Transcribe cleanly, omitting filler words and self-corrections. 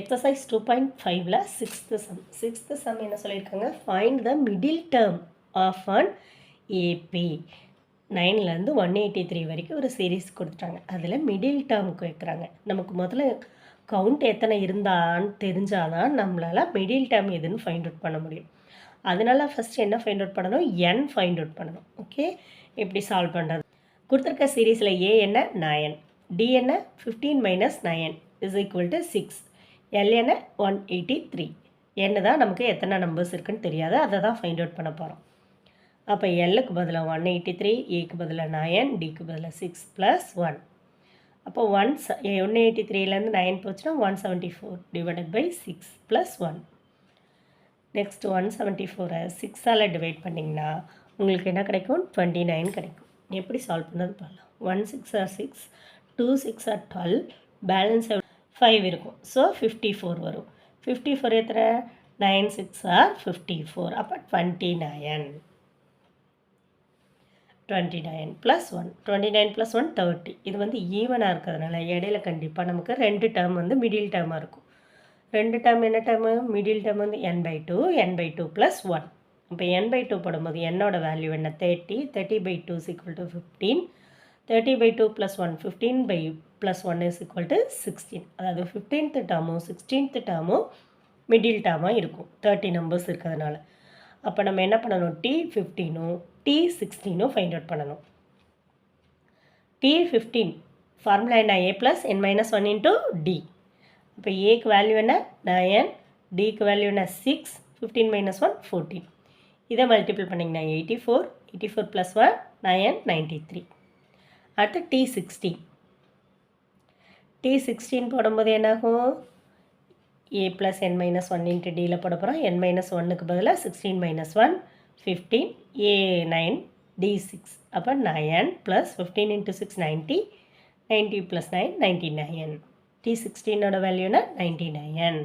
Exercise 2.5ல sixth sum என்ன சொல்லியிருக்காங்க, find the middle term of an AP. 9லேருந்து 183 வரைக்கும் ஒரு சீரீஸ் கொடுத்துட்டாங்க. அதில் மிடில் டேர்ம் கேட்குறாங்க. நமக்கு முதல்ல கவுண்ட் எத்தனை இருந்தான்னு தெரிஞ்சாதான் நம்மளால் மிடில் டேர்ம் எதுன்னு ஃபைண்ட் அவுட் பண்ண முடியும். அதனால் ஃபஸ்ட்டு என்ன ஃபைண்ட் அவுட் பண்ணணும், n ஃபைண்ட் அவுட் பண்ணணும். ஓகே, எப்படி சால்வ் பண்ணுறது? கொடுத்துருக்க சீரீஸில் a என்ன 9, d என்ன 15 - 9 இஸ் ஈக்குவல் டு 6, l என்ன 183. n தான் நமக்கு எத்தனை நம்பர்ஸ் இருக்குன்னு தெரியாது, அதை தான் ஃபைண்ட் அவுட் பண்ண போகிறோம். அப்போ எல்லுக்கு பதிலாக 183, ஏக்கு பதிலாக 9, டிக்கு பதிலாக 6 + 1. அப்போ 183லேருந்து 9 போச்சுன்னா 174 டிவைடட் பை 6 + 1. நெக்ஸ்ட் 174 6ஆல் டிவைட் பண்ணிங்கன்னா உங்களுக்கு என்ன கிடைக்கும், 29 கிடைக்கும். எப்படி சால்வ் பண்ணது பார்க்கலாம். 1 6 are 6, 2 6 are 12, பேலன்ஸ் 5 இருக்கும். ஸோ 54 வரும். 54 எத்தனை, 9 6 are 54. அப்போ 29 + 1, 29 + 1 30. இது வந்து ஈவனாக இருக்கிறதுனால இடையில கண்டிப்பாக நமக்கு 2 டேர்ம் வந்து மிடில் டேர்மாக இருக்கும். 2 டேர்ம் என்ன டேர்மு, மிடில் டேர்ம் வந்து n/2 n/2 + 1. இப்போ n/2 போடும்போது என்னோட வேல்யூ என்ன, 30, 30/2 is equal to 15, 30/2 + 1, 15 + 1 is equal to 16. அதாவது 15th டேர்மும் 16th டேர்மும் மிடில் டேர்மாக இருக்கும் 30 நம்பர்ஸ் இருக்கிறதுனால. அப்போ நம்ம என்ன பண்ணணும், T15ம் T16ம் ஃபைண்ட் அவுட் பண்ணணும். T15 ஃபார்முலா என்ன, a + n - 1 × d. இப்போ ஏக்கு வேல்யூ என்ன 9, டிக்கு வேல்யூ என்ன 6, 15 - 1 14. இதை மல்டிபிள் பண்ணிங்கன்னா 84, 84 + 1 9, 93. அடுத்து T16 போடும்போது என்னாகும், a + n - 1 × dயில் போட போகிறோம். n - 1க்கு பதிலாக 16 - 1 15, a 9, d 6. அப்போ 9 + 15 × 6 90, 90 + 9 99. T16ஓட வேல்யூனா 99.